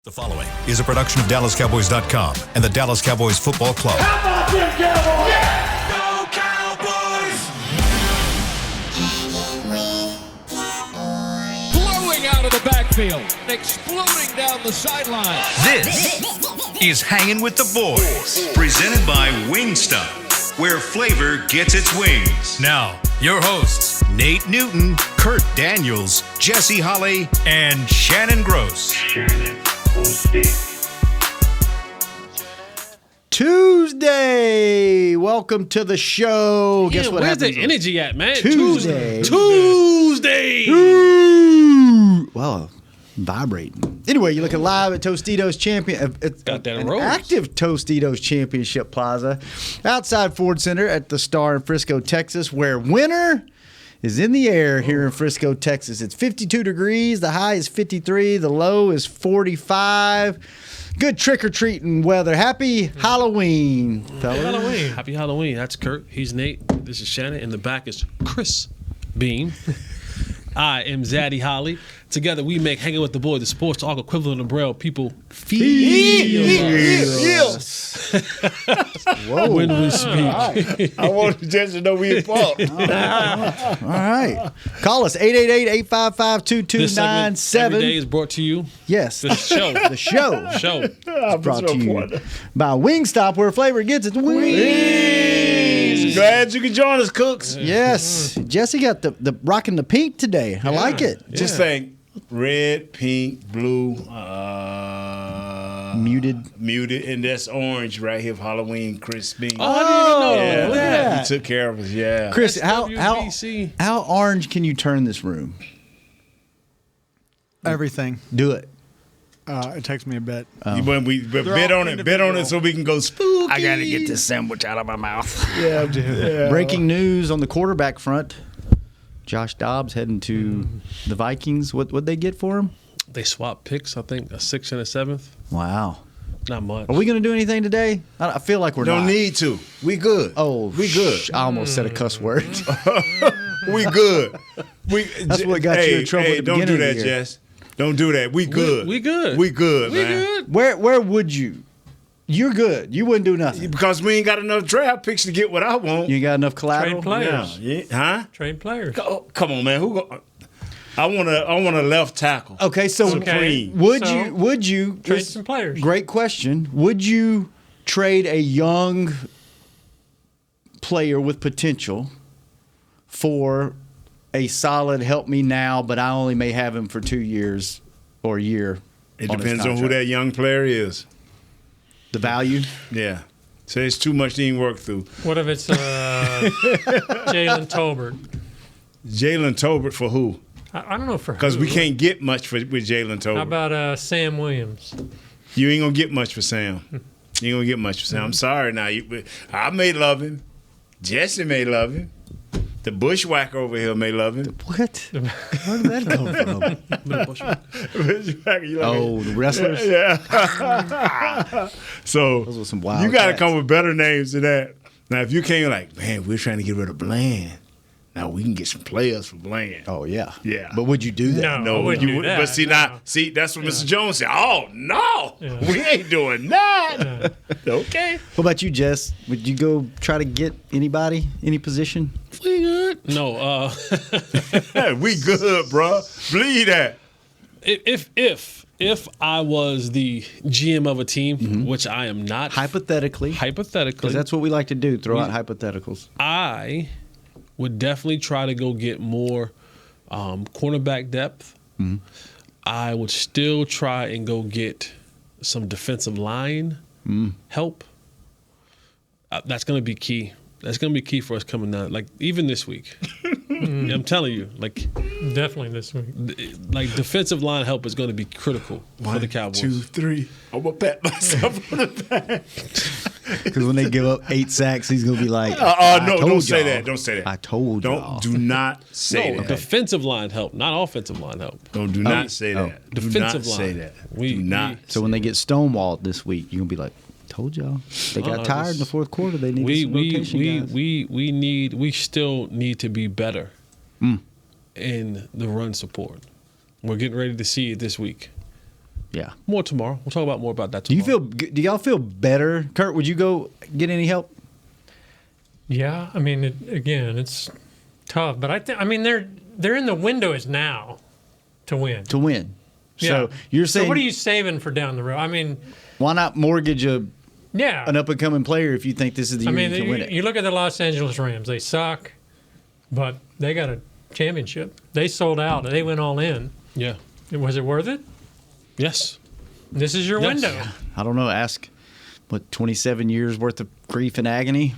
The following is a production of DallasCowboys.com and the Dallas Cowboys Football Club. How about them Cowboys? Yeah! Go Cowboys! Blowing out of the backfield, exploding down the sideline. This is Hangin' with the Boys, presented by Wingstop, where flavor gets its wings. Now, your hosts, Nate Newton, Kurt Daniels, Jesse Holley, and Shannon Gross. Tuesday. Welcome to the show. Guess what where's happens? the energy at, man? Tuesday. Well, vibrating. Anyway, you're looking live at Tostitos Champion. It's Got that an rose. active Tostitos Championship Plaza outside Ford Center at the Star in Frisco, Texas, where winter is in the air here in Frisco, Texas. It's 52 degrees. The high is 53. The low is 45. Good trick-or-treating weather. Happy Halloween, fellas. Happy Halloween. That's Kurt. He's Nate. This is Shannon. In the back is Chris Beam. I am Zaddy Holly. Together we make Hanging with the Boys, the sports talk equivalent of Braille people feel us when we speak. I want just to know we involved. All right. Call us, 888-855-2297. This segment every day is brought to you. Yes. The show. The show. Show. is brought to you by Wingstop, where flavor gets its wings. Glad you could join us, Cooks. Yes. Jesse got the rocking the pink today. I like it. Just think red, pink, blue, Muted. and that's orange right here for Halloween, Chris Bean. Oh, I didn't even know yeah. that. He took care of us, yeah. Chris, how SWBC. orange can you turn this room? Everything. Do it. It takes me a bit. When we bet on it so we can go spooky. I gotta get this sandwich out of my mouth. Yeah, dude. Breaking news on the quarterback front. Josh Dobbs heading to the Vikings. What'd they get for him? They swapped picks, I think, a 6th and a 7th. Wow. Not much. Are we going to do anything today? I feel like we're Don't not. need to. We good. Oh, we good. I almost said a cuss word. We good. That's what got you in trouble at the don't do beginning that, of the year. Jess. Don't do that. We good. We good. We good, We man. good. Where would you? You're good. You wouldn't do nothing. Because we ain't got enough draft picks to get what I want. You ain't got enough collateral. Trade players. Yeah. Huh? Trade players. Come on, man. I want a left tackle. Okay, so Supreme. would you Trade some players. Great question. Would you trade a young player with potential for a solid help me now, but I only may have him for 2 years or a year? It depends on who that young player is. The value? Yeah. So it's too much to even work through. What if it's Jalen Tolbert? Jalen Tolbert for who? I don't know for who. Because we can't get much with Jalen Tolbert. How about Sam Williams? You ain't going to get much for Sam. You ain't going to get much for Sam. I'm sorry now. I may love him. Jesse may love him. The bushwhacker over here may love him. What? Where did that come from? Bushwhacker, you like Oh, the wrestlers? Yeah. So Those were some wild you got to cats. come with better names than that. Now, if you came like, man, we're trying to get rid of Bland. Now we can get some players for Bland. Oh, yeah. Yeah. But would you do that? No. I wouldn't do that, But see, no. now, that's what Mr. Jones said. Oh, no, we ain't doing that. Okay. What about you, Jess? Would you go try to get anybody, any position? We good. No, We good, bro. Believe that. if I was the GM of a team, which I am not, Hypothetically. Because that's what we like to do, throw out hypotheticals. I would definitely try to go get more cornerback depth. I would still try and go get some defensive line help. That's going to be key. That's going to be key for us coming down. Like, even this week. I'm telling you, like, Definitely this week. like defensive line help is going to be critical for the Cowboys. 1, 2, 3. I'm going to pat myself on the back. Because when they give up 8 sacks, he's going to be like, No, I don't told say y'all. that. Don't say that. I told y'all. Do not say No, that. defensive line help, not offensive line help. Do not say that. Do Defensive not line. say that. We- Do not. we- So when they get stonewalled this week, you're going to be like, told y'all. They got tired in the fourth quarter. They need some rotation guys. We still need to be better in the run support. We're getting ready to see it this week. Yeah. More tomorrow. We'll talk about more about that Do tomorrow. do y'all feel better? Kurt, would you go get any help? Yeah, I mean, it's tough, but I mean, they're in the window is now to win. To win. Yeah. So you're saying, So what are you saving for down the road? I mean, why not mortgage an yeah. up and coming player if you think this is the I year mean, you can win it? you look at the Los Angeles Rams. They suck, but they got a championship. They sold out. They went all in. Yeah. Was it worth it? Yes. This is your Yes. window. I don't know. Ask, 27 years worth of grief and agony?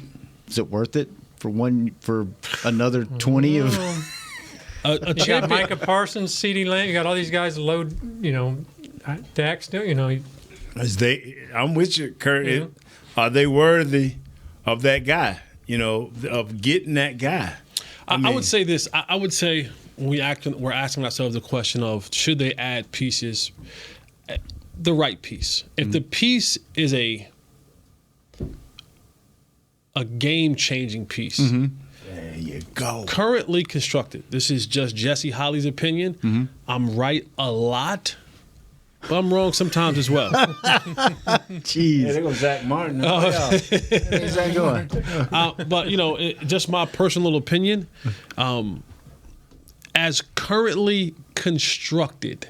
Is it worth it for another 20 of? A You got champion. Micah Parsons, CeeDee Lamb. You got all these guys load. Dak still. I'm with you, Kurt. Yeah. Are they worthy of that guy? Of getting that guy. I would say this. I would say we're asking ourselves the question of should they add pieces, the right piece. If the piece is a game-changing piece, There you go. currently constructed. This is just Jesse Holly's opinion. I'm right a lot, but I'm wrong sometimes as well. Jeez. There goes Zach Martin. Where's that going? But just my personal opinion, as currently constructed,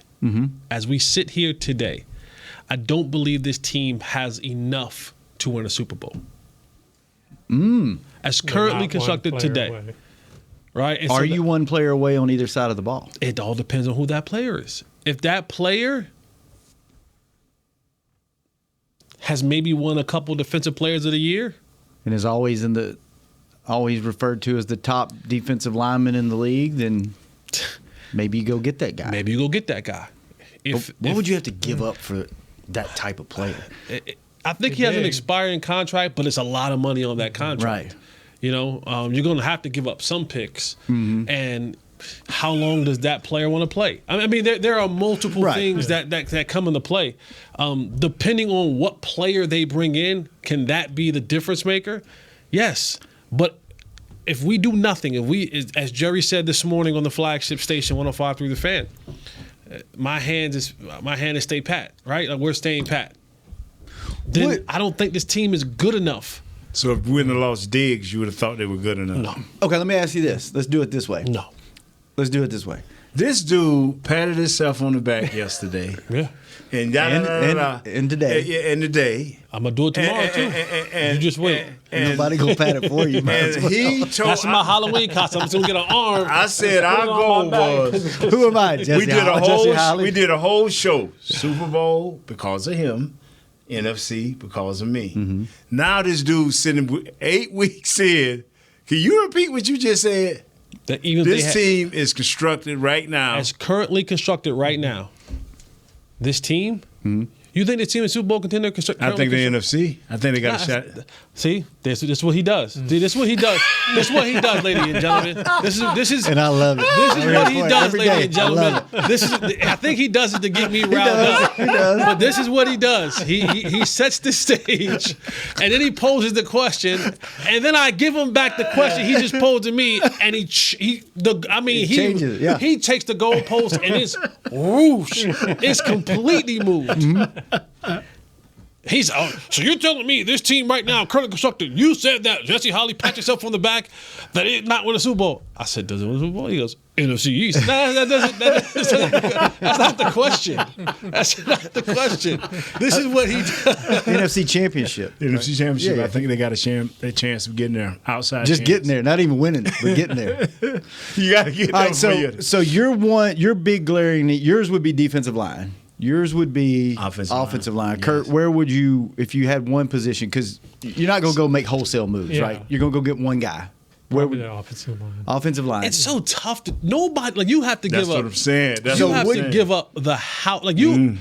as we sit here today, I don't believe this team has enough to win a Super Bowl. As currently constructed today, right? And so Are you one player away on either side of the ball? It all depends on who that player is. If that player has maybe won a couple defensive players of the year, And is always referred to as the top defensive lineman in the league, then maybe you go get that guy. maybe you go get that guy. What would you have to give up for that type of player? I think he has an expiring contract, but it's a lot of money on that contract. Right. You're going to have to give up some picks. And how long does that player want to play? I mean, there are multiple things that come into play. Depending on what player they bring in, can that be the difference maker? Yes. But if we do nothing, as Jerry said this morning on the flagship station 105.3 The Fan, my hand is stay pat, right? Like we're staying pat. Then I don't think this team is good enough. So if we wouldn't have lost Diggs, you would have thought they were good enough. No. Okay, let me ask you this. Let's do it this way. No. Let's do it this way. This dude patted himself on the back yesterday. Yeah. And today. And today. I'm going to do it tomorrow, too. And You just wait. Nobody gonna pat it for you, man. And he told That's my Halloween costume. I'm just going to get an arm. I said our goal was Who am I, Jesse? Jesse Holly? we did a whole show. Super Bowl because of him. NFC because of me. Now this dude sitting 8 weeks in. Can you repeat what you just said? That even This team is constructed right now. as currently constructed right now, this team, you think this team is Super Bowl contender? I think the NFC. I think they got a shot. See, this is what he does. See, this is what he does. This is what he does, ladies and gentlemen. This is And I love it. This is what he does, Every ladies day. and gentlemen. I think he does it to get me riled up. But this is what he does. He sets the stage, and then he poses the question, and then I give him back the question he just posed to me, and he changes it, yeah. he takes the goalpost and it's whoosh, it's completely moved. He's so you're telling me this team right now, currently constructed, you said that Jesse Holly pat yourself on the back that it not win a Super Bowl. I said, does it win a Super Bowl? He goes, NFC East. No, that's not the question. That's not the question. This is what he does. NFC Championship. The NFC Championship. Yeah. I think they got a chance of getting there. Outside. Just chance. getting there, not even winning, but getting there. You got to get All there. right, so your big glaring need, yours would be defensive line. Yours would be Offensive line. Yes. Kurt, where would you, if you had one position, because you're not going to go make wholesale moves, Yeah. right? You're going to go get one guy. Where Probably would the offensive line. offensive line? It's so tough to nobody like you have to That's give what up. I'm saying. That's You what have I'm to saying. give up the house. Like you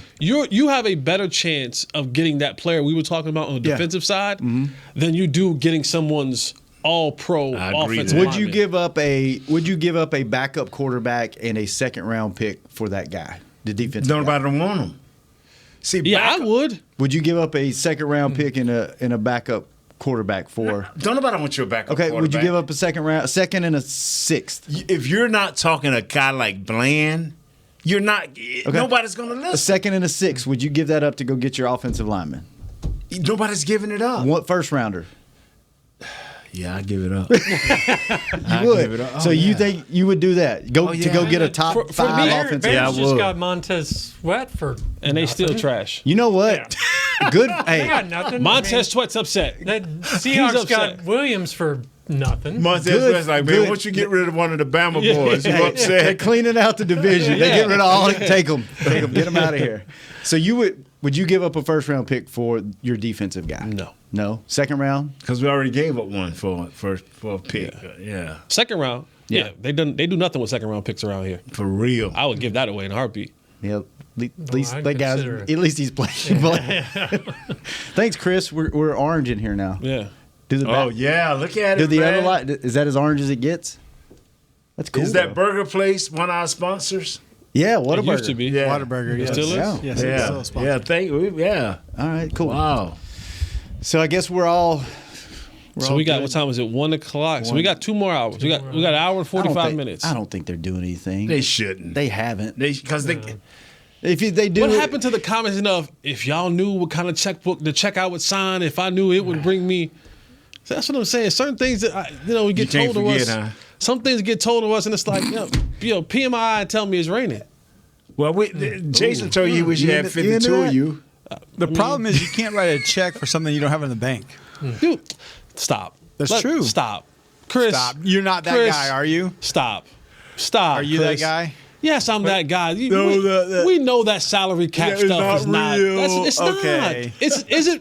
have a better chance of getting that player we were talking about on the Yeah. defensive side than you do getting someone's all-pro I agree offensive with would you lineman. give up a backup quarterback and a second round pick for that guy, the defensive guy? Nobody don't want them. See, Yeah, backup- I would. Would you give up a second round pick and a backup quarterback for? Don't nobody want your backup. Okay, would you quarterback. give up a second and a sixth? If you're not talking a guy like Bland, You're not. Nobody's going to A listen. 2nd and a 6. Would you give that up to go get your offensive lineman? Nobody's giving it up. What first rounder? Yeah, I give it up. You would. So you think you would do that? To go get a top For 5 me, offensive. Bears Yeah, I just would. got Montez Sweat for And they still nothing. trash. You know what? Good. They Hey, got nothing. Montez Sweat's upset. The Seahawks got upset. Williams for nothing. Montez Good, Sweat's like, man, good. once you get rid of one of the Bama boys, you they're upset. cleaning out the division. They get rid of all. Take them. Get them out of here. So would you give up a first round pick for your defensive guy? No. No. 2nd round. Because we already gave up one for a pick. Yeah. Second round. Yeah. They do nothing with second round picks around here. For real. I would give that away in a heartbeat. Yep. At least I'd that guy's. consider it. At least he's playing. Thanks, Chris. We're orange in here now. Yeah. Do the Oh, back- yeah. Look at Do it, the man. other line? Is that as orange as it gets? That's cool. Is that though. burger place one of our sponsors? Yeah. What It used to be. Yeah. Whataburger, yes. Still is? Yeah. Yes, it's still Yeah. a sponsor. Yeah. Thank you. Yeah. All right. Cool. Wow. So I guess we're all. So we got, what time is it? 1 o'clock. So we got 2 more hours. We got an hour and I don't 45 think- minutes. I don't think they're doing anything. They shouldn't. They haven't. Because they. They do. What happened to the comments of if y'all knew what kind of checkbook the check I would sign, if I knew it would bring me. So that's what I'm saying. Certain things that we get You can't told to forget, us. huh? Some things get told to us, and it's like, PMI and tell me it's raining. Well, Jason told you he wish you had into- you into 52 of that? you. The problem is you can't write a check for something you don't have in the bank. Dude, stop. That's true. Stop, Chris. Stop. You're not that Chris, guy, are you? Stop. Are you Chris. that guy? Yes, I'm that guy. No, We know that salary cap Yeah, it's stuff not is not. real. It's Okay. not. Is it?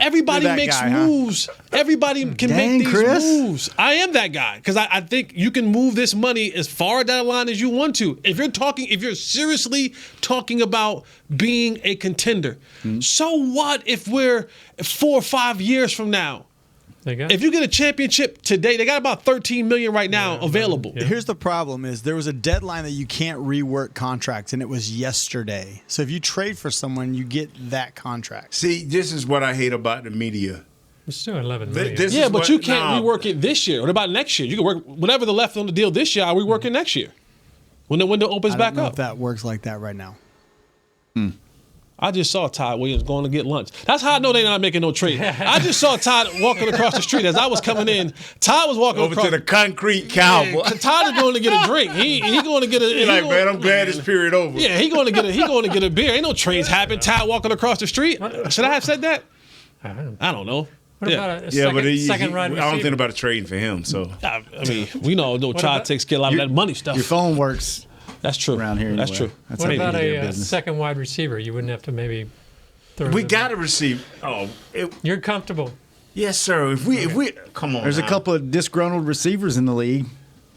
Everybody You're that makes guy, huh? moves. Everybody can Dang, make these Chris. moves. I am that guy because I think you can move this money as far down the line as you want to. If you're seriously talking about being a contender, so what if we're 4 or 5 years from now? They got If you get a championship today, they got about 13 million right now available. Yeah. Here's the problem is there was a deadline that you can't rework contracts, and it was yesterday. So if you trade for someone, you get that contract. See, this is what I hate about the media. it's still 11 million. This Yeah, is but what- you can't nah. rework it this year. What about next year? You can work whatever the left on the deal this year. I'll rework it next year when the window opens I back don't know up. if that works like that right now. I just saw Todd Williams going to get lunch. That's how I know they're not making no trade. I just saw Todd walking across the street as I was coming in. Todd was walking Over across to the concrete cowboy. Todd is going to get a drink. He going to get a. He's like, man, I'm glad this period over. Yeah, he going to get a beer. Ain't no trades happen. Todd walking across the street. Should I have said that? I don't know. I don't know. What Yeah. about a Yeah, second, but second wide I receiver? don't think about a trading for him. So I mean, we know Todd about- takes care of a lot of that money stuff. Your phone works That's true. around here. That's anyway. true. That's What how about they do a their business. second wide receiver? You wouldn't have to maybe throw we them got in. to receive. Oh, You're comfortable. yes, sir. If we come on, There's a now. couple of disgruntled receivers in the league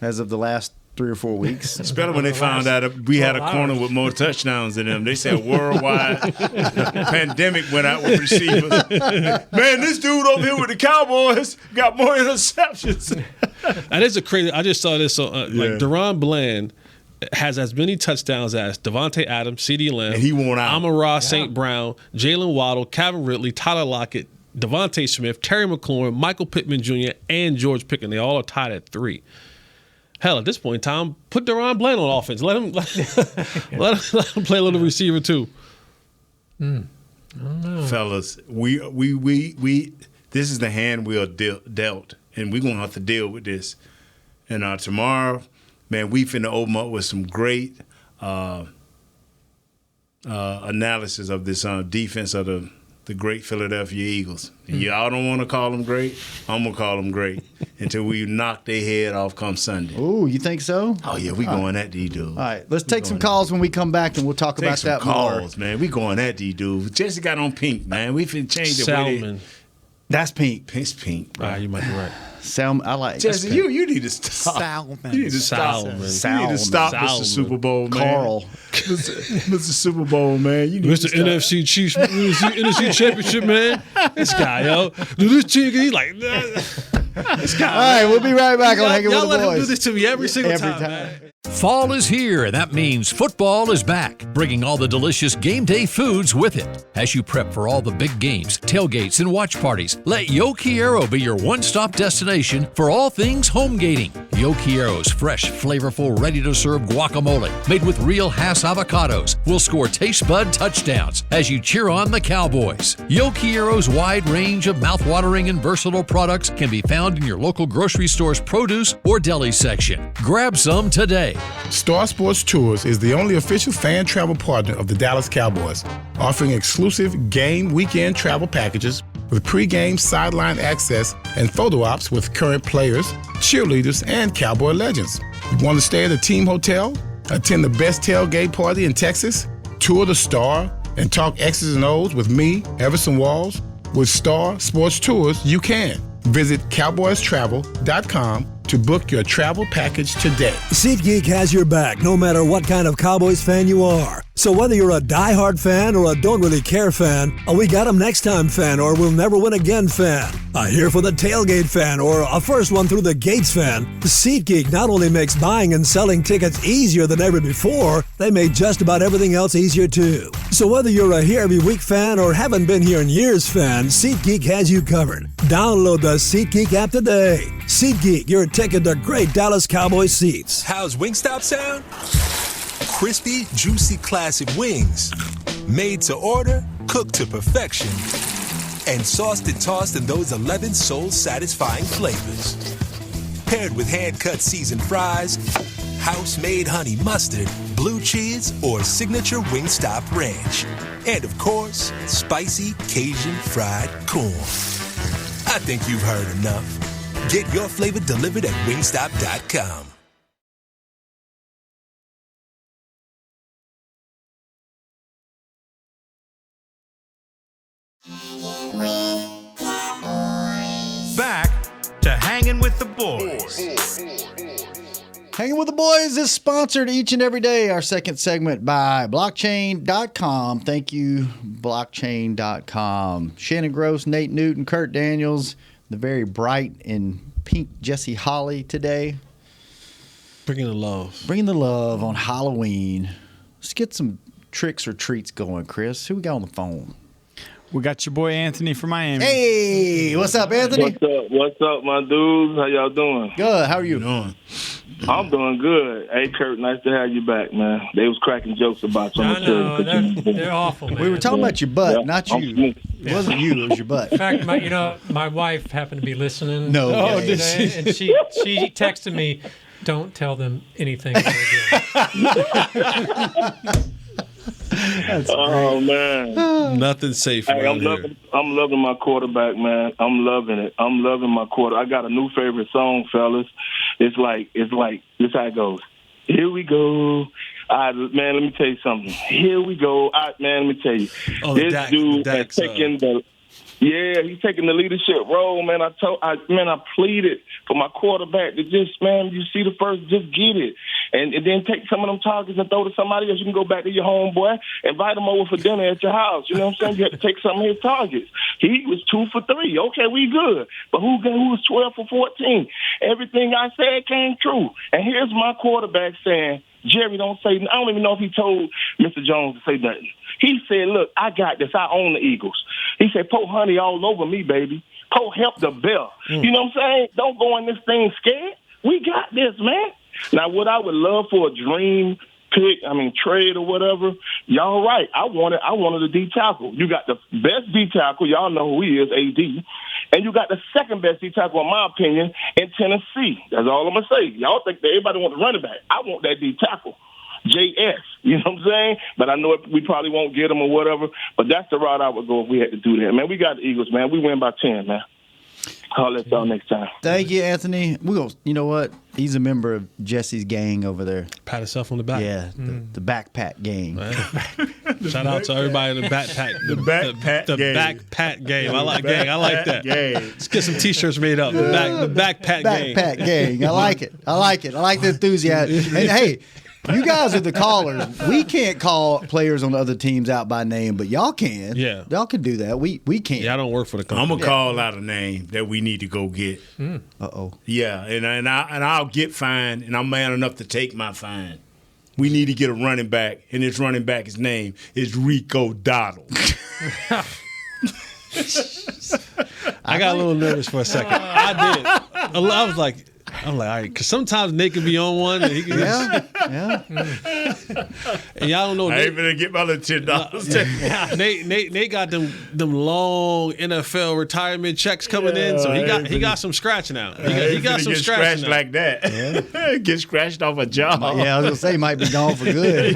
as of the last 3 or 4 weeks. Especially when they The found last out we had a 12 corner hours. with more touchdowns than them. They said worldwide pandemic went out with receivers. Man, this dude over here with the Cowboys got more interceptions. And it's a crazy. I just saw this. Like Yeah. Deron Bland has as many touchdowns as Devontae Adams, CeeDee Lamb, And he won out. Amon-Ra St. Brown, Jalen Waddle, Calvin Ridley, Tyler Lockett, Devontae Smith, Terry McLaurin, Michael Pittman Jr., and George Pickens. They all are tied at 3. Hell, at this point in time, put Deron Bland on offense. Let him let him play a little receiver too. Fellas, we this is the hand we are dealt, and we're gonna have to deal with this. And tomorrow, man, we finna open up with some great analysis of this defense of the great Philadelphia Eagles. Y'all don't want to call them great. I'm gonna call them great until we knock their head off come Sunday. Ooh, you think so? Oh yeah, we going at these dudes. All right, let's take some calls when we come back, and we'll talk Take about some that calls, man. We going at these dudes. Jesse got on pink, man. We finna change the way Salmon. more. That's pink. It's pink, bro. You might be right. Salmon, I like. Jesse, you need to stop. Salmon. You need to stop. Salmon. You need to stop, Salmon. Mr. Super Bowl, man. Carl. Mr. Super Bowl, man. You need Mr. to stop. NFC Chiefs, NFC Championship, man. This guy, yo. Do this team, he's like, this guy. All right, we'll be right back on Hanging Y'all with the let him do Boys. this to me every single Every time. time. Man. Fall is here, and that means football is back, bringing all the delicious game day foods with it. As you prep for all the big games, tailgates, and watch parties, let Yo Quiero be your one-stop destination for all things home gating. Yo Quiero's fresh, flavorful, ready-to-serve guacamole, made with real Hass avocados, will score taste bud touchdowns as you cheer on the Cowboys. Yo Quiero's wide range of mouthwatering and versatile products can be found in your local grocery store's produce or deli section. Grab some today. Star Sports Tours is the only official fan travel partner of the Dallas Cowboys, offering exclusive game weekend travel packages with pre-game sideline access and photo ops with current players, cheerleaders, and Cowboy legends. You want to stay at a team hotel, attend the best tailgate party in Texas, tour the Star, and talk X's and O's with me, Everson Walls? With Star Sports Tours, you can. Visit cowboystravel.com to book your travel package today. SeatGeek has your back no matter what kind of Cowboys fan you are. So whether you're a diehard fan or a don't really care fan, a we got 'em next time fan or we'll never win again fan, a here for the tailgate fan or a first one through the gates fan, SeatGeek not only makes buying and selling tickets easier than ever before, they made just about everything else easier too. So whether you're a here every week fan or haven't been here in years fan, SeatGeek has you covered. Download the SeatGeek app today. SeatGeek, your ticket to great Dallas Cowboys seats. How's Wingstop sound? Crispy, juicy, classic wings. Made to order, cooked to perfection. And sauced and tossed in those 11 soul-satisfying flavors. Paired with hand-cut seasoned fries, house-made honey mustard, blue cheese, or signature Wingstop ranch. And of course, spicy Cajun fried corn. I think you've heard enough. Get your flavor delivered at wingstop.com. Back to Hangin' with the Boys. Hanging with the Boys is sponsored each and every day. Our second segment by blockchain.com. Thank you, blockchain.com. Shannon Gross, Nate Newton, Kurt Daniels, the very bright and pink Jesse Holly today. Bringing the love. Bringing the love on Halloween. Let's get some tricks or treats going, Chris. Who we got on the phone? We got your boy Anthony from Miami. Hey, what's up, Anthony? What's up, my dudes? How y'all doing? Good. How are you doing? I'm doing good. Hey, Kurt, nice to have you back, man. They was cracking jokes about you. I know. They're awful, man. We were talking about your butt, not you. It wasn't you. It was your butt. In fact, my wife happened to be listening. No. Oh, did she? And she texted me, "Don't tell them anything ever again." Oh man, nothing safe. Hey, I'm loving my quarterback, man. I'm loving it. I'm loving my quarter. I got a new favorite song, fellas. It's like this. How it goes. Here we go. Man, let me tell you something. Here we go. Man, let me tell you. This dude is taking he's taking the leadership role, man. I pleaded for my quarterback to just, man, you see the first, just get it. And then take some of them targets and throw to somebody else. You can go back to your homeboy, invite him over for dinner at your house. You know what I'm saying? You have to take some of his targets. He was 2 for 3. Okay, we good. But who was 12 for 14? Everything I said came true. And here's my quarterback saying, Jerry, don't say, I don't even know if he told Mr. Jones to say nothing. He said, look, I got this. I own the Eagles. He said, pour honey all over me, baby. Pour help the bell. You know what I'm saying? Don't go in this thing scared. We got this, man. Now, what I would love for a dream trade or whatever, y'all right. I wanted a D tackle. You got the best D tackle. Y'all know who he is, AD. And you got the second best D tackle, in my opinion, in Tennessee. That's all I'm going to say. Y'all think that everybody wants a running back. I want that D tackle. JS, you know what I'm saying? But I know we probably won't get him or whatever, but that's the route I would go if we had to do that. Man, we got the Eagles, man. We win by 10, man. I'll let y'all next time. Thank you, Anthony. You know what? He's a member of Jesse's gang over there. Pat himself on the back. Yeah, the backpack gang. Shout out to everybody in the backpack. The backpack gang. The backpack game. I like that. Gang. Let's get some T-shirts made up. The backpack gang. Backpack gang. I like it. I like the enthusiasm. And hey, You guys are the callers. We can't call players on other teams out by name, but y'all can. Yeah. Y'all can do that. We can't. Yeah, I don't work for the company. I'm gonna call out a name that we need to go get. Uh-oh. Yeah, and I'll get fined, and I'm man enough to take my fine. We need to get a running back, and this running back's name is Rico Dottle. I got a little nervous for a second. I did. I was like, all right, because sometimes Nate can be on one. And he can Yeah. and y'all don't know. I ain't gonna get my little $10. Nate got them long NFL retirement checks coming in, so he got some scratching out. He got some get scratching scratched out. like that. Get scratched off a job. Yeah, I was gonna say he might be gone for good.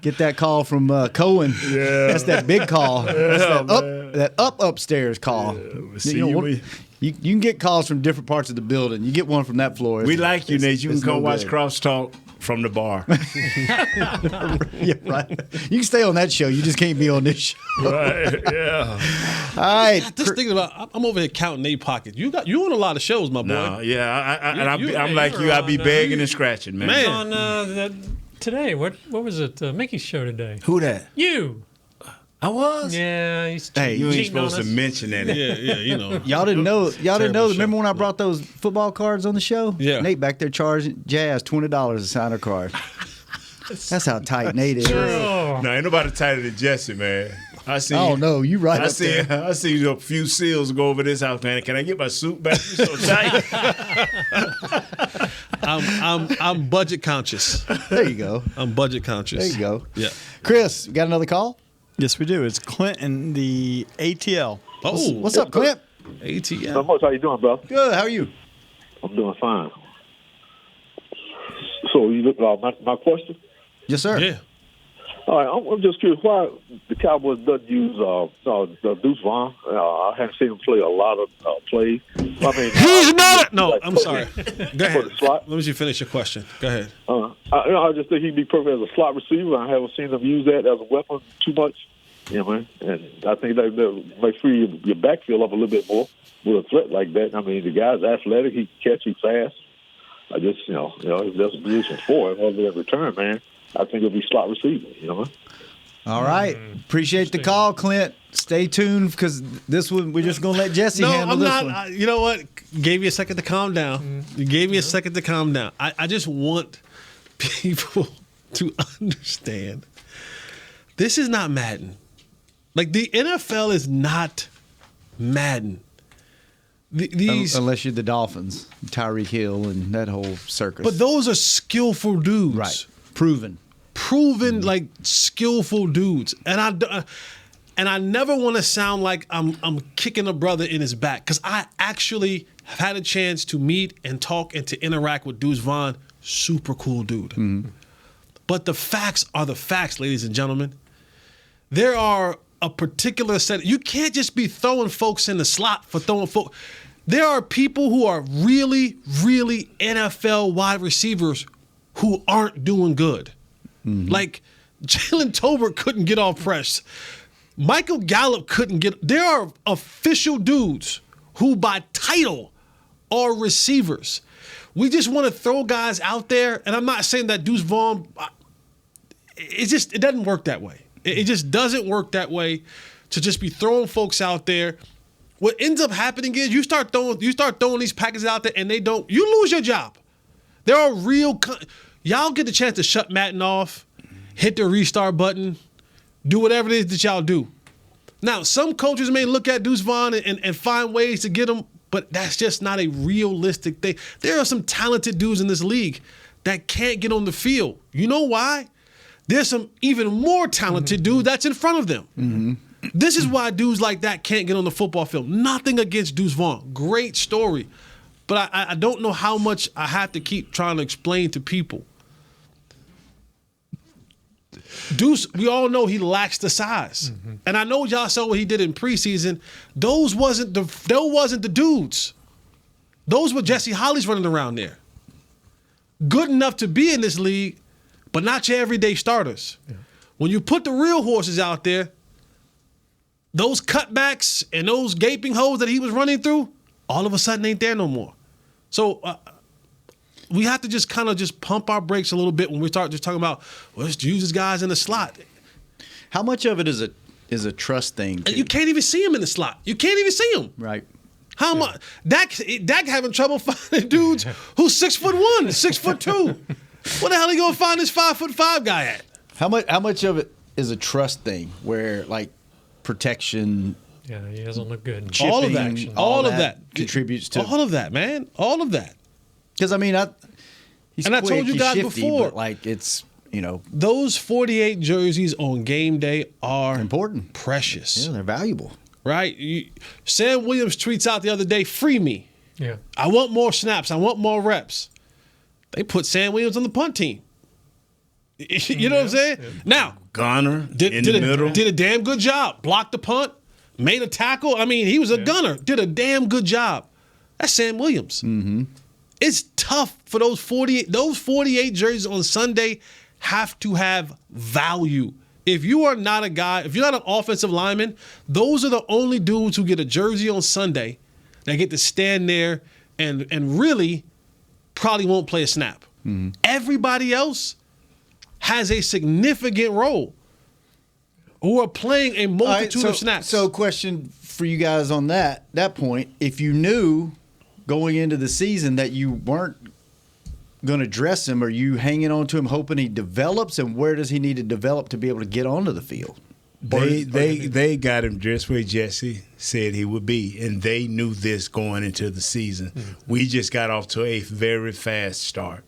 Get that call from Cohen. Yeah. That's that big call. That's that upstairs call. You can get calls from different parts of the building. You get one from that floor. We like you, Nate. You can come watch good. Crosstalk from the bar. Yeah, right. You can stay on that show. You just can't be on this show. Right, yeah. All right. Just thinking about, I'm over here counting Nate pockets. You on a lot of shows, my boy. No, yeah. I'm like you're you. I be on, begging and scratching, man. On today, what was it? Mickey's show today. Who that? You. I was. Yeah, he's Hey, you ain't cheating supposed on to us. mention that. Yeah, you know. Y'all didn't know. Terrible Remember when I brought those football cards on the show? Yeah. Nate back there charging Jazz $20 to sign her card. That's how tight Nate is. Oh. No, ain't nobody tighter than Jesse, man. I see. Oh no, you right. I see a few seals go over this house, man. Can I get my suit back? You're so tight. I'm budget conscious. There you go. I'm budget conscious. There you go. Yeah. Chris, you got another call? Yes, we do. It's Clint in the ATL. Oh, What's up, Clint? ATL. Not much. How you doing, bro? Good. How are you? I'm doing fine. So you look my question? Yes, sir. Yeah. All right. I'm just curious why the Cowboys doesn't use Deuce Vaughn. I haven't seen him play a lot of plays. I mean, he's not. No, like, I'm sorry. Go for ahead. the slot. Let me finish your question. Go ahead. I just think he'd be perfect as a slot receiver. I haven't seen them use that as a weapon too much. You know, man. And I think that might free your backfield up a little bit more with a threat like that. I mean, the guy's athletic. He can catch. He's fast. I just, if there's a position for him, other than return, man, I think it'll be slot receiver. You know, man. All right. Appreciate the call, Clint. Stay tuned because this one we're just gonna let Jesse handle I'm this not. one. You know what? Gave you a second to calm down. You gave me a second to calm down. I just want people to understand this is not Madden. Like the NFL is not Madden. These Unless you're the Dolphins, Tyreek Hill, and that whole circus. But those are skillful dudes, right? Proven, like skillful dudes. And I never want to sound like I'm kicking a brother in his back because I actually have had a chance to meet and talk and to interact with Deuce Vaughn. Super cool dude. Mm-hmm. But the facts are the facts, ladies and gentlemen. There are a particular set. You can't just be throwing folks in the slot for throwing folks. There are people who are really, really NFL wide receivers who aren't doing good. Mm-hmm. Like Jalen Tolbert couldn't get off press. Michael Gallup couldn't get. There are official dudes who by title are receivers. We just want to throw guys out there, and I'm not saying that Deuce Vaughn. It doesn't work that way. It just doesn't work that way to just be throwing folks out there. What ends up happening is you start throwing these packages out there and they don't. You lose your job. There are y'all get the chance to shut Madden off, hit the restart button, do whatever it is that y'all do. Now, some coaches may look at Deuce Vaughn and find ways to get him, but that's just not a realistic thing. There are some talented dudes in this league that can't get on the field. You know why? There's some even more talented dude that's in front of them. Mm-hmm. This is why dudes like that can't get on the football field. Nothing against Deuce Vaughn. Great story. But I don't know how much I have to keep trying to explain to people. Deuce, we all know he lacks the size. Mm-hmm. And I know y'all saw what he did in preseason. Those wasn't the dudes. Those were Jesse Holly's running around there. Good enough to be in this league, but not your everyday starters. Yeah. When you put the real horses out there, those cutbacks and those gaping holes that he was running through, all of a sudden ain't there no more. So we have to just kind of just pump our brakes a little bit when we start just talking about, well, let's use these guys in the slot. How much of it is a trust thing? And you can't even see him in the slot. You can't even see him. Right. How much? Dak having trouble finding dudes who's 6'1", 6'2". What the hell are you gonna find this 5'5" guy at? How much of it is a trust thing where like protection? Yeah, he doesn't look good. Chipping, all of that contributes to all of that, man. All of that. Because I mean, he's and I quick, told you he's guys shifty, before, but like it's those 48 jerseys on game day are important, precious. Yeah, they're valuable. Right? Sam Williams tweets out the other day, "Free me. Yeah, I want more snaps. I want more reps." They put Sam Williams on the punt team. You know what I'm saying? Yeah. Now, gunner in the middle did a damn good job. Blocked the punt, made a tackle. I mean, he was a gunner. Did a damn good job. That's Sam Williams. Mm-hmm. It's tough for those 48. Those 48 jerseys on Sunday have to have value. If you are not a guy, if you're not an offensive lineman, those are the only dudes who get a jersey on Sunday that get to stand there and really probably won't play a snap. Mm-hmm. Everybody else has a significant role who are playing a multitude of snaps. So question for you guys on that point, if you knew going into the season that you weren't going to dress him, are you hanging on to him hoping he develops, and where does he need to develop to be able to get onto the field? They got him just where Jesse said he would be, and they knew this going into the season. Mm-hmm. We just got off to a very fast start.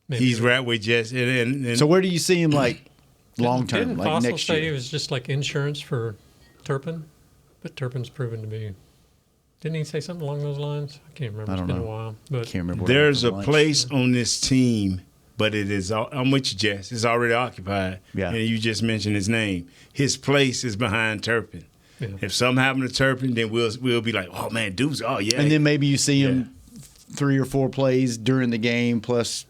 Maybe. He's right with Jesse. And so where do you see him like long term? Didn't like Fossil next say year? He was just like insurance for Turpin, but Turpin's proven to be. Didn't he say something along those lines? I can't remember. It's been a while. But can't remember. There's a place on this team, but it is. I'm with you, Jess. It's already occupied. Yeah. And you just mentioned his name. His place is behind Turpin. Yeah. If something happened to Turpin, then we'll be like, oh man, dude's yeah. And then maybe you see him 3 or 4 plays during the game plus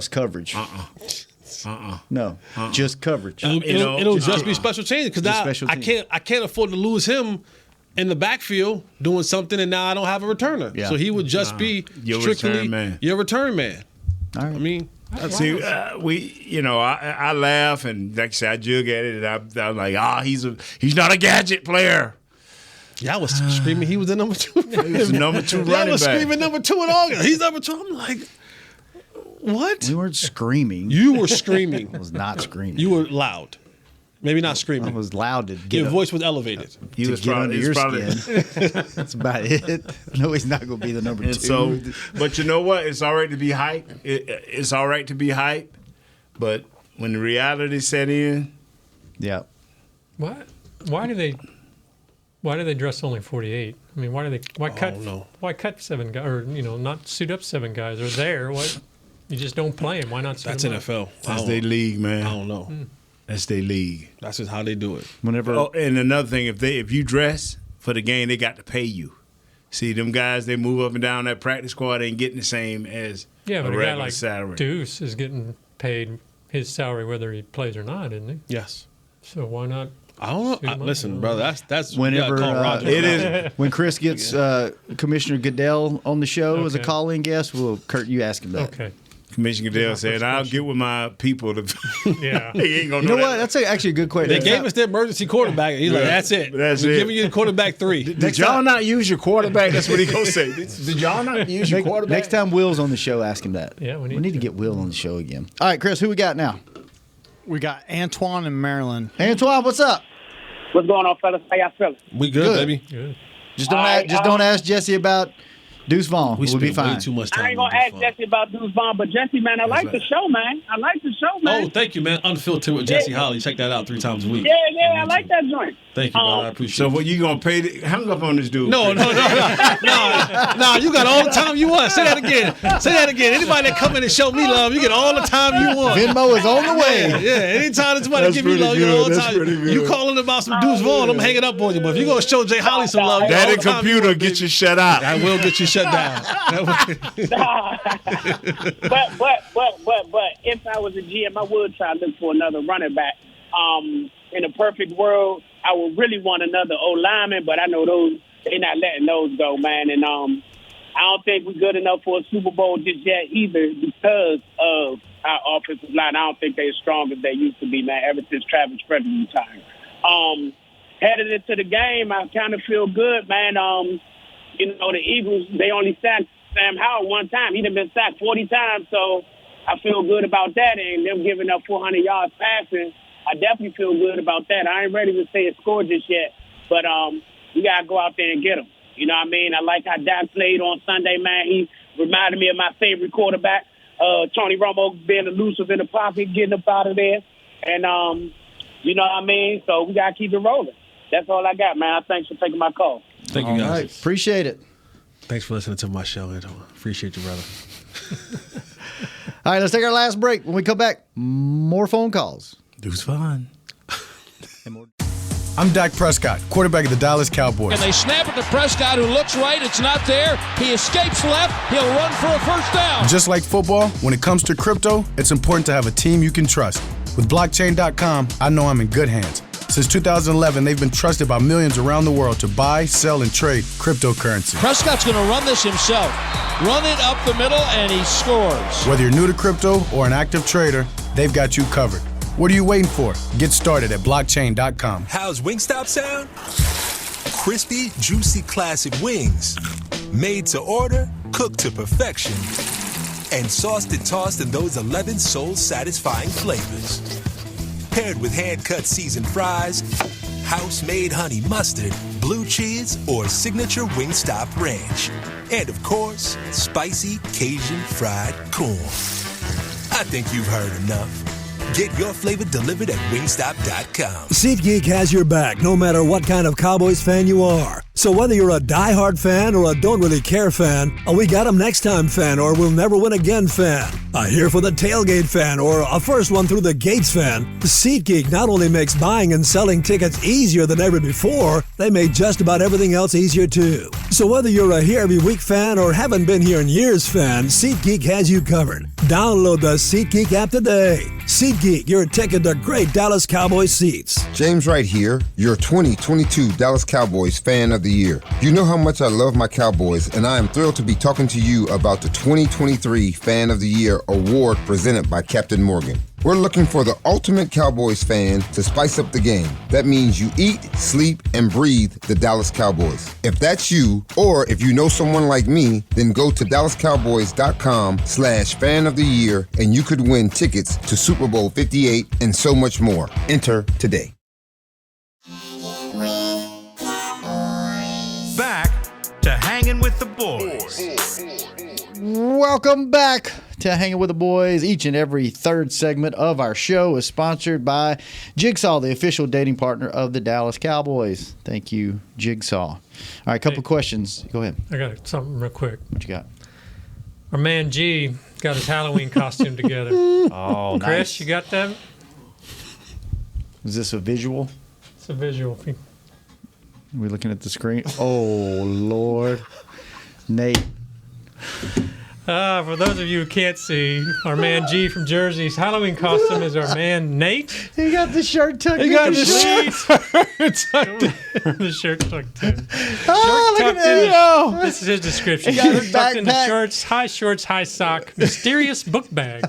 coverage. No, just coverage. It'll just be special teams because now I can't afford to lose him in the backfield doing something, and now I don't have a returner. Yeah. So he would just be strictly your return man. All right. I mean, see, I laugh and like I said, I jug at it, and I'm like, he's not a gadget player. Yeah, I was screaming he was the number 2. He was the number 2 running back. I was screaming number 2 in August. He's number 2. I'm like, what? We weren't screaming. You were screaming. I was not screaming. You were loud. Maybe not screaming. I was loud to get your voice was elevated. He was probably your skin. That's about it. No, he's not going to be the number 2. So, but you know what? It's all right to be hype. It's all right to be hype. But when the reality set in, yeah. Why do they dress only 48? I mean, why cut 7 guys, or not suit up 7 guys? They're there. What? You just don't play them. Why not? That's NFL. That's their league, man. I don't know. That's their league. That's just how they do it. And another thing, if you dress for the game, they got to pay you. See, them guys, they move up and down that practice squad, ain't getting the same as but a guy regular like salary. Deuce is getting paid his salary whether he plays or not, isn't he? Yes. So why not? I don't know. Listen, brother, that's whenever it is when Chris gets Commissioner Goodell on the show as a call-in guest. Kurt, you ask him that. Okay. Commissioner Goodell said, "I'll get with my people." Yeah, he ain't gonna. You know what? That's actually a good question. They gave us the emergency quarterback. He's like, "That's it. We're giving you the quarterback 3." Did y'all not use your quarterback? That's what he gonna say. Did y'all not use your quarterback? Next time Will's on the show, ask him that. Yeah, we need to get Will on the show again. All right, Chris, who we got now? We got Antoine in Maryland. Antoine, what's up? What's going on, fellas? How y'all feeling? We good, baby. Good. Just don't ask Jesse about Deuce Vaughn. We'll be fine. Way too much time. I ain't gonna ask Jesse about Deuce Vaughn, but Jesse, man, I like the show, man. I like the show, man. Oh, thank you, man. Unfiltered with Jesse Holly. Check that out 3 times a week. Yeah, I like that joint. Thank you, brother. I appreciate it. So what you gonna pay? Hang up on this dude. No. You got all the time you want. Say that again. Anybody that come in and show me love, you get all the time you want. Venmo is on the way. Yeah, anytime somebody give me love, you get all the time. You calling about some Deuce Vaughn, I'm hanging up on you. But if you gonna show Jay Holly some love, that computer get you shut out. I will get you shut down. But if I was a GM, I would try to look for another running back. In a perfect world, I would really want another O lineman, but I know they're not letting those go, man. And I don't think we're good enough for a Super Bowl just yet either because of our offensive line. I don't think they're as strong as they used to be, man, ever since Travis Frederick retired. Headed into the game, I kind of feel good, man. The Eagles, they only sacked Sam Howell one time. He'd have been sacked 40 times, so I feel good about that. And them giving up 400 yards passing, I definitely feel good about that. I ain't ready to say a score just yet, but we got to go out there and get them. You know what I mean? I like how Dak played on Sunday, man. He reminded me of my favorite quarterback, Tony Romo, being elusive in the pocket, getting up out of there. And, you know what I mean? So we got to keep it rolling. That's all I got, man. Thanks for taking my call. Thank you, guys. All right. Appreciate it. Thanks for listening to my show, Antoine. Appreciate you, brother. All right, let's take our last break. When we come back, more phone calls. It was fun. I'm Dak Prescott, quarterback of the Dallas Cowboys. And they snap it to Prescott, who looks right. It's not there. He escapes left. He'll run for a first down. Just like football, when it comes to crypto, it's important to have a team you can trust. With blockchain.com, I know I'm in good hands. Since 2011, they've been trusted by millions around the world to buy, sell, and trade cryptocurrency. Prescott's going to run this himself. Run it up the middle, and he scores. Whether you're new to crypto or an active trader, they've got you covered. What are you waiting for? Get started at blockchain.com. How's Wingstop sound? Crispy, juicy classic wings. Made to order, cooked to perfection. And sauced and tossed in those 11 soul-satisfying flavors. Paired with hand-cut seasoned fries, house-made honey mustard, blue cheese, or signature Wingstop ranch. And, of course, spicy Cajun fried corn. I think you've heard enough. Get your flavor delivered at wingstop.com. SeatGeek has your back no matter what kind of Cowboys fan you are. So whether you're a diehard fan or a don't really care fan, a we got 'em next time fan or we'll never win again fan, a here for the tailgate fan or a first one through the gates fan, SeatGeek not only makes buying and selling tickets easier than ever before, they made just about everything else easier too. So whether you're a here every week fan or haven't been here in years fan, SeatGeek has you covered. Download the SeatGeek app today. SeatGeek, your ticket to great Dallas Cowboys seats. James Wright here, your 2022 Dallas Cowboys Fan of the Year. You know how much I love my Cowboys, and I am thrilled to be talking to you about the 2023 Fan of the Year award presented by Captain Morgan. We're looking for the ultimate Cowboys fan to spice up the game. That means you eat, sleep, and breathe the Dallas Cowboys. If that's you, or if you know someone like me, then go to DallasCowboys.com/fan of the year, and you could win tickets to Super Bowl 58 and so much more. Enter today. Back to Hanging with the Boys. Welcome back to Hanging with the Boys. Each and every third segment of our show is sponsored by Jigsaw, the official dating partner of the Dallas Cowboys. Thank you, Jigsaw. All right, couple questions. Go ahead. I got something real quick. What you got? Our man G got his Halloween costume together. Oh, Chris, nice. you got that? Is this a visual? It's a visual. Are we looking at the screen? Oh, Lord. Nate. For those of you who can't see, our man G from Jersey's Halloween costume is our man Nate. He got the shirt tucked in. He got the shirt tucked in. The shirt tucked in. Oh, look at that. This is his description. He got his Tucked in the backpack. shorts, high sock, mysterious book bag.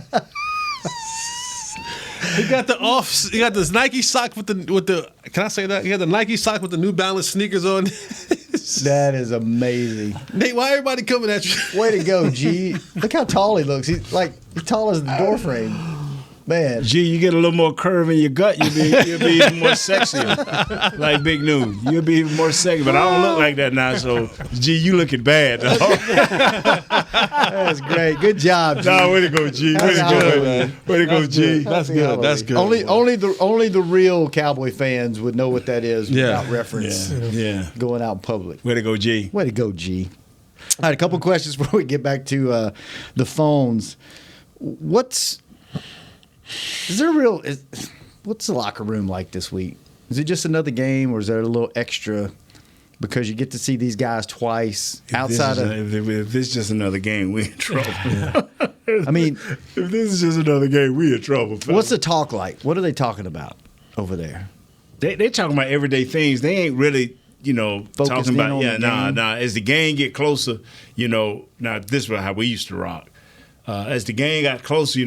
He got the He got this Nike sock with the. Can I say that? He had the Nike sock with the New Balance sneakers on. That is amazing. Nate, why everybody coming at you? Way to go, G. Look how tall he looks. He's tall as the door frame. Man. G, you get a little more curve in your gut, you'll be even more sexier. Like Big News. You'll be even more sexy. But I don't look like that now, so G, you looking bad. That's great. Good job, G. Way to go, G. Way to go, man. Way to go, G. That's good. That's good. Only the real Cowboy fans would know what that is without reference. Yeah. Going out in public. Way to go, G. Way to go, G. All right, a couple questions before we get back to the phones. What's the locker room like this week? Is it just another game, or is there a little extra because you get to see these guys twice If this is just another game, we in trouble. I mean, if this is just another game, we in trouble. Fella. What's the talk like? What are they talking about over there? They talking about everyday things. They ain't really talking about as the game get closer, now this is how we used to rock. As the game got closer,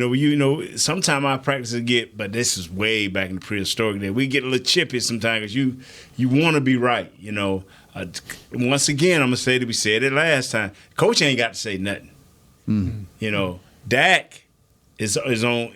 sometimes our practices but this is way back in the prehistoric day. We get a little chippy sometimes because you want to be right, Once again, I'm gonna say that we said it last time. Coach ain't got to say nothing. Mm-hmm. Dak is on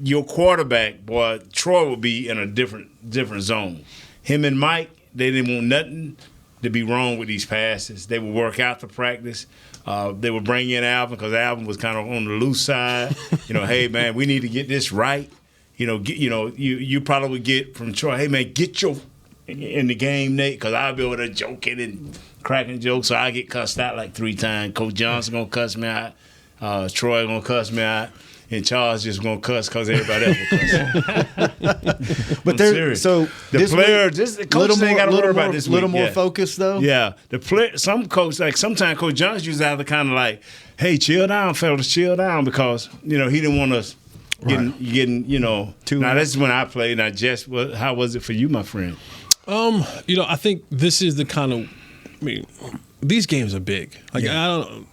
your quarterback. Boy, Troy will be in a different zone. Him and Mike, they didn't want nothing to be wrong with these passes. They would work out the practice. They would bring in Alvin because Alvin was kind of on the loose side. Hey man, we need to get this right. You probably would get from Troy. Hey man, get your in the game, Nate, because I'll be over there joking and cracking jokes. So I get cussed out like 3 times. Coach Johnson gonna cuss me out. Troy gonna cuss me out. And Charles just gonna cuss because everybody else will cuss. But the coaches ain't got to worry about this. A little more focus though. Yeah, some coach sometimes Coach Johnson used to have to kind of like, hey, chill down, fellas, chill down, because he didn't want us getting too. Now this is when I played. Now Jess, how was it for you, my friend? I think this is the kind of. These games are big. I don't.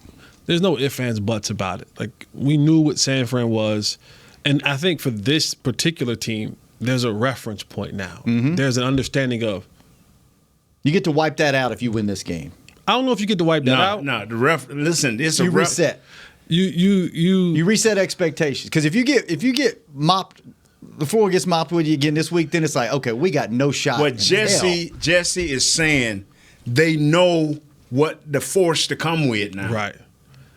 There's no ifs, ands, buts about it. Like, we knew what San Fran was. And I think for this particular team, there's a reference point now. Mm-hmm. There's an understanding of. You get to wipe that out if you win this game. I don't know if you get to wipe that out. No, listen, it's you reset. You reset expectations. Because if you get mopped, the floor gets mopped with you again this week, then it's like, okay, we got no shot. What Jesse is saying, they know what the force to come with now. Right.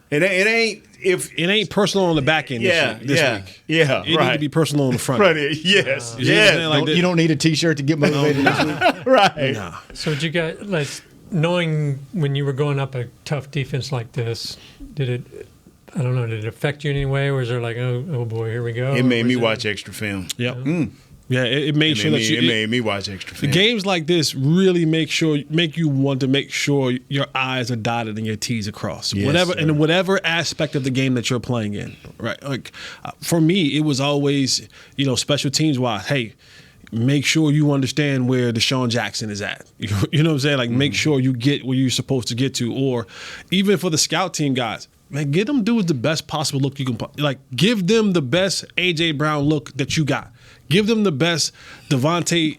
It ain't personal on the back end this week. Yeah, it need to be personal on the front. Right. Yes. You don't need a T-shirt to get motivated this week. Right. Nah. So did you guys, knowing when you were going up a tough defense like this, did it affect you in any way, or was there like, oh boy, here we go? It made me watch extra film. Yep. Yeah, it made me watch extra film. Games like this really make you want to make sure your I's are dotted and your T's are crossed. Yes, in whatever aspect of the game that you're playing in, right? Like for me, it was always, special teams wise. Hey, make sure you understand where Deshaun Jackson is at. You know what I'm saying? Like make sure you get where you're supposed to get to, or even for the scout team guys. Man, get them dudes the best possible look you can. Like, give them the best A.J. Brown look that you got. Give them the best Devontae.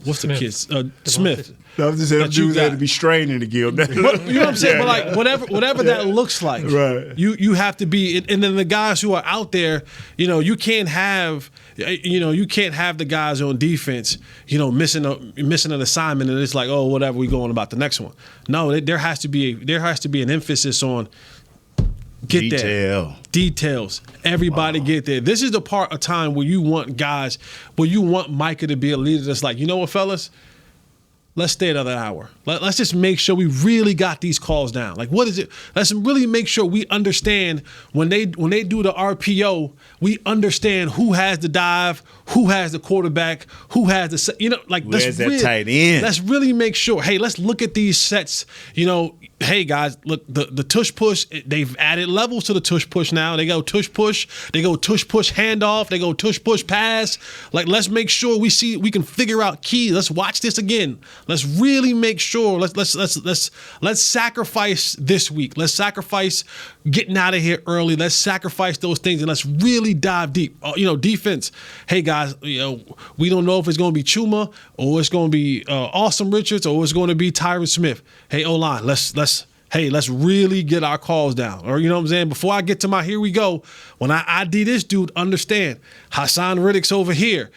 What's the kid? Smith. I'm just saying, dudes had to be straining to give. You know what I'm saying? But like whatever that looks like, right? You have to be, and then the guys who are out there, you can't have the guys on defense, missing an assignment, and it's like, oh, whatever, we going about the next one. No, there has to be an emphasis on details. Everybody get there. This is the part of time where you want Micah to be a leader that's like, you know what, fellas? Let's stay another hour. Let's just make sure we really got these calls down. Like, what is it? Let's really make sure we understand when they do the RPO, we understand who has the dive, who has the quarterback, who has the where's that tight end? Let's really make sure. Hey, let's look at these sets. Hey guys, look, the tush push, they've added levels to the tush push now. They go tush push, handoff, they go tush push pass. Like, let's make sure we can figure out keys. Let's watch this again. Let's really make sure. Let's sacrifice this week. Let's sacrifice getting out of here early. Let's sacrifice those things and let's really dive deep. Defense. Hey guys, we don't know if it's going to be Chuma or it's going to be Awesome Richards or it's going to be Tyron Smith. Hey, O-line, let's really get our calls down. Or, you know what I'm saying? Before I get to my here we go, when I ID this dude, understand Hassan Riddick's over here.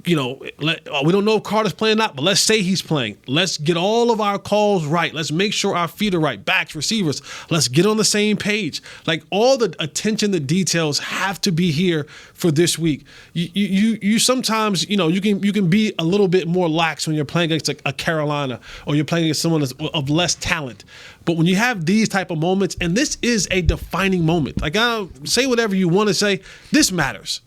We don't know if Carter's playing or not, but let's say he's playing. Let's get all of our calls right. Let's make sure our feet are right. Backs, receivers. Let's get on the same page. Like, all the attention to details have to be here for this week. You sometimes, you can be a little bit more lax when you're playing against a Carolina or you're playing against someone that's of less talent. But when you have these type of moments, and this is a defining moment. Like, say whatever you want to say. This matters.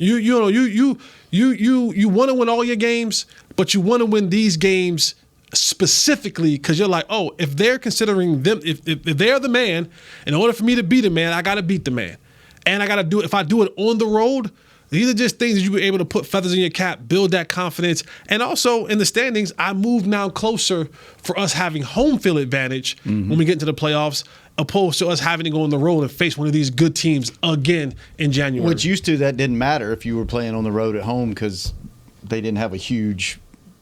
You want to win all your games, but you want to win these games specifically because you're like, oh, if they're considering them, if they're the man, in order for me to be the man, I got to beat the man. And I got to do it. If I do it on the road, These are just things that you were able to put feathers in your cap, build that confidence. And also in the standings, I moved now closer for us having home field advantage when we get into the playoffs, opposed to us having to go on the road and face one of these good teams again in January. Which used to, that didn't matter if you were playing on the road at home because they didn't have a huge.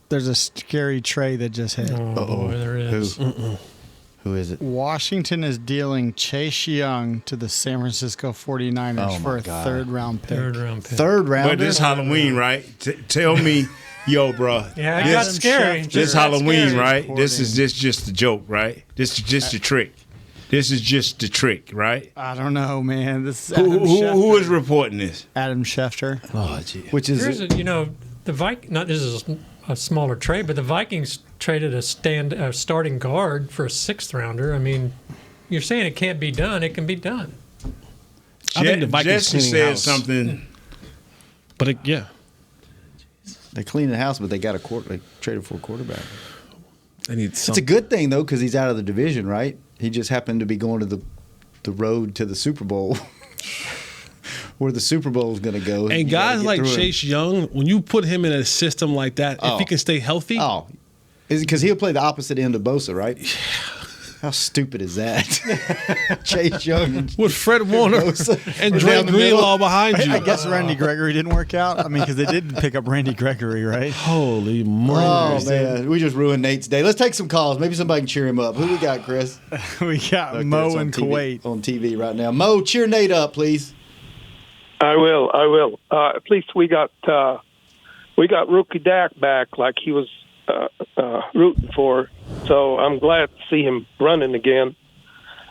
There's a scary trade that just hit. Boy, there is. Who is it? Washington is dealing Chase Young to the San Francisco 49ers for a third-round pick. Third round. But this Halloween, right? Tell me, yo, bro. Yeah, it got scary. This Halloween, right? This is just a joke, right? This is just a trick. This is just the trick, right? I don't know, man. This is who is reporting this? Adam Schefter. Oh, gee. Which is Here's the Vikings. Not this is a smaller trade, but the Vikings traded a starting guard for a 6th rounder. I mean, you're saying it can't be done. It can be done. I think the Vikings Jesse said something, but they cleaned the house, but they got they traded for a quarterback. They need It's a good thing though because he's out of the division, right? He just happened to be going to the road to the Super Bowl. Where the Super Bowl is going to go. And guys like Chase Young, when you put him in a system like that, if he can stay healthy. Oh, is it because he'll play the opposite end of Bosa, right? Yeah. How stupid is that? Chase Young with Fred Warner and Dre Greenlaw behind you. I guess Randy Gregory didn't work out. I mean, because they did pick up Randy Gregory, right? Holy moly! Oh man, we just ruined Nate's day. Let's take some calls. Maybe somebody can cheer him up. Who we got, Chris? We got Mo in Kuwait on TV right now. Mo, cheer Nate up, please. I will. At least we got rookie Dak back like he was rooting for. So I'm glad to see him running again.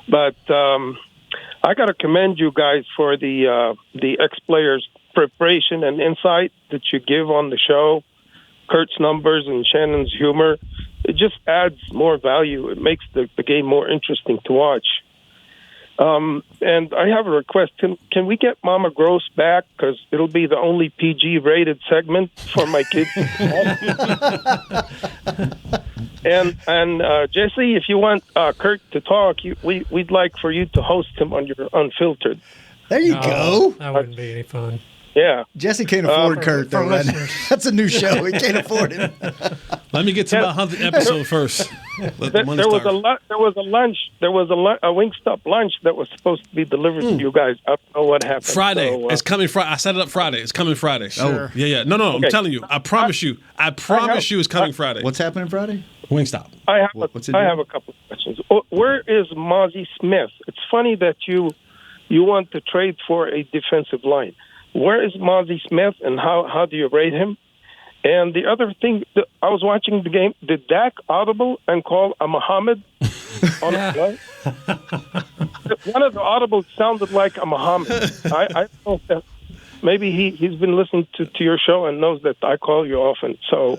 But I got to commend you guys for the ex-players' preparation and insight that you give on the show. Kurt's numbers and Shannon's humor. It just adds more value. It makes the game more interesting to watch. And I have a request. Can we get Mama Gross back? Because it'll be the only PG-rated segment for my kids. and Jesse, if you want Kurt to talk, we'd like for you to host him on your Unfiltered. There you go. That wouldn't be any fun. Yeah. Jesse can't afford Kurt, though. Right? That's a new show. He can't afford it. Let me get to my 100th episode first. There was a Wingstop lunch that was supposed to be delivered to you guys. I don't know what happened. Friday. It's coming Friday. I set it up Friday. It's coming Friday. Sure. Yeah. No. Okay. I'm telling you. I promise you. It's coming Friday. What's happening Friday? Wingstop. I have a couple of questions. Where is Mozzie Smith? It's funny that you want to trade for a defensive line. Where is Mozzie Smith, and how do you rate him? And the other thing, I was watching the game. Did Dak audible and call a Muhammad on the play? One of the audibles sounded like a Muhammad. I don't know if that, maybe he's been listening to your show and knows that I call you often. So,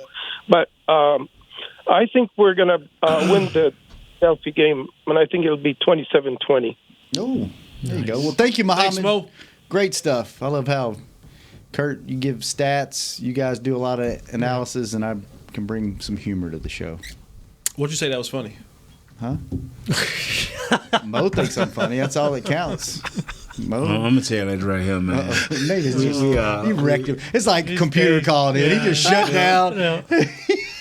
but I think we're going to win the Philadelphia game, and I think it'll be 27-20. Oh, there you go. Well, thank you, Muhammad. Thanks, Mo. Great stuff. I love how, Kurt, you give stats. You guys do a lot of analysis, and I can bring some humor to the show. What'd you say that was funny? Huh? Mo thinks I'm funny. That's all that counts. Mo. I'm going to tell that right here, man. Nate is just, you wrecked him. It's like a computer calling in. He just shut down.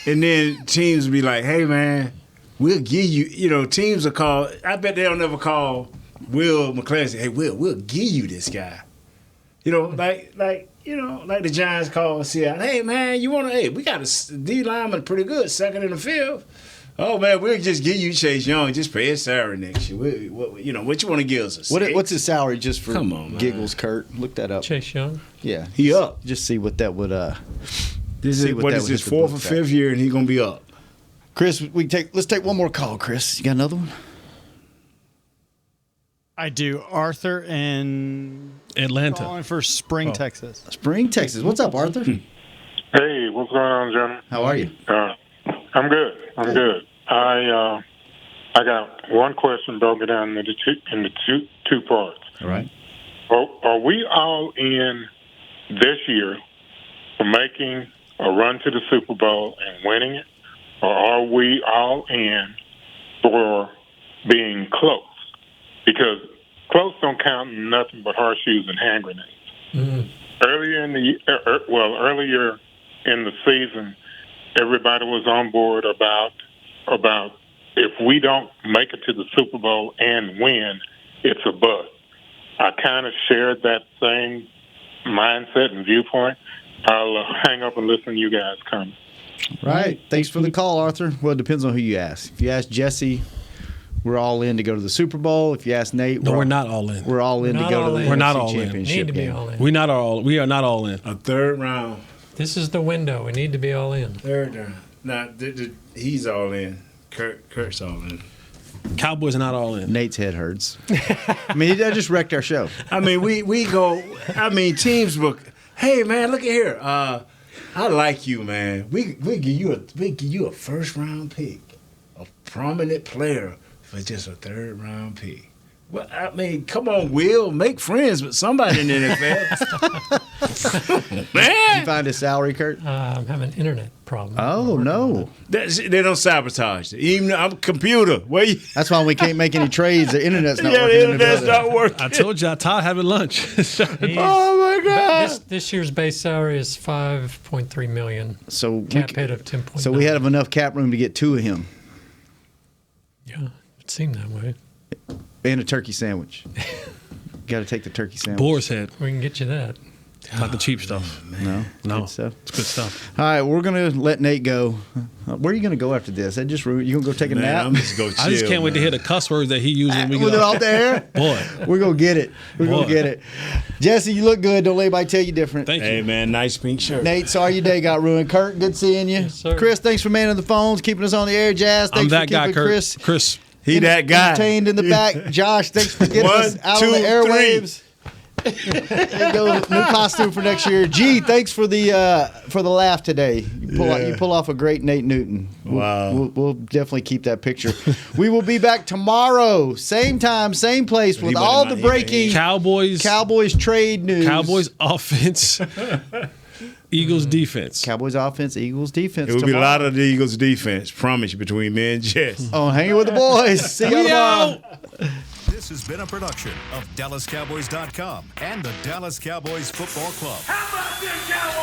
And then teams will be like, hey, man, we'll give you, teams will call. I bet they'll never call Will McClellan say, hey, we'll give you this guy. Like the Giants call Seattle. Hey, man, we got a D lineman pretty good, second in the field. Oh, man, we'll just give you Chase Young. Just pay his salary next year. What you want to give us? What's his salary just for Come on, giggles, Kurt? Look that up. Chase Young? Yeah. He up. Just see what that would This is his fourth or fifth year, and he's going to be up. Chris, let's take one more call, Chris. You got another one? I do. Arthur in Atlanta. Calling for Spring, Texas. Spring, Texas. What's up, Arthur? Hey, what's going on, gentlemen? How are you? I'm good. I got one question broken down into two parts. All right. Are we all in this year for making a run to the Super Bowl and winning it, or are we all in for being close? Because close don't count in nothing but horseshoes and hand grenades. Mm-hmm. Early earlier in the season, everybody was on board about if we don't make it to the Super Bowl and win, it's a bust. I kind of shared that same mindset and viewpoint. I'll hang up and listen to you guys come. Right. Thanks for the call, Arthur. Well, it depends on who you ask. If you ask Jesse, we're all in to go to the Super Bowl. If you ask Nate, we're not all in. We're all in to go to the NFC Championship Need to be game. all in. We are not all in. A third round. This is the window. We need to be all in. Third round. Nah, he's all in. Kurt's all in. Cowboys are not all in. Nate's head hurts. I mean, that just wrecked our show. I mean, we go. I mean, teams book. Hey, man, look at here. I like you, man. We give you a first round pick, a prominent player for just a third round pick. Well, I mean, come on, Will, make friends with somebody in the NFL. Man, Did you find his salary, Kurt? I'm having an internet problem. Oh no, they don't sabotage it. Even I'm a computer. That's why we can't make any trades. The internet's not working. The internet's not working. I told you, Todd having lunch. Oh my God! This year's base salary is $5.3 million. So cap hit of 10.9. So we had enough cap room to get two of him. Yeah, it seemed that way. And a turkey sandwich. Got to take the turkey sandwich. Boar's head. We can get you that. Not the cheap stuff. No. No. Good stuff. It's good stuff. All right, we're going to let Nate go. Where are you going to go after this? That just ruined. You going to go take a nap? I'm just go chill, I just can't wait to hear the cuss words that he uses when we With get it off the air? Boy. We're going to get it. We're going to get it. Jesse, you look good. Don't let anybody tell you different. Thank you. Hey, man, nice pink shirt. Nate, sorry your day got ruined. Kurt, good seeing you. Yes, sir. Chris, thanks for manning the phones, keeping us on the air. Jazz, thanks I'm that for guy, keeping Kurt. Chris He that guy. entertained in the back. Josh, thanks for getting us out on the airwaves. There you go, new costume for next year. G, thanks for the laugh today. You pull off a great Nate Newton. We'll definitely keep that picture. We will be back tomorrow, same time, same place, with all the breaking Cowboys trade news. Cowboys offense. Eagles defense. Cowboys offense, Eagles defense. It will be a tomorrow. lot of the Eagles defense, promise you, between me and Jess. Oh, hanging with the boys. See y'all tomorrow. This has been a production of DallasCowboys.com and the Dallas Cowboys Football Club. How about this, Cowboys?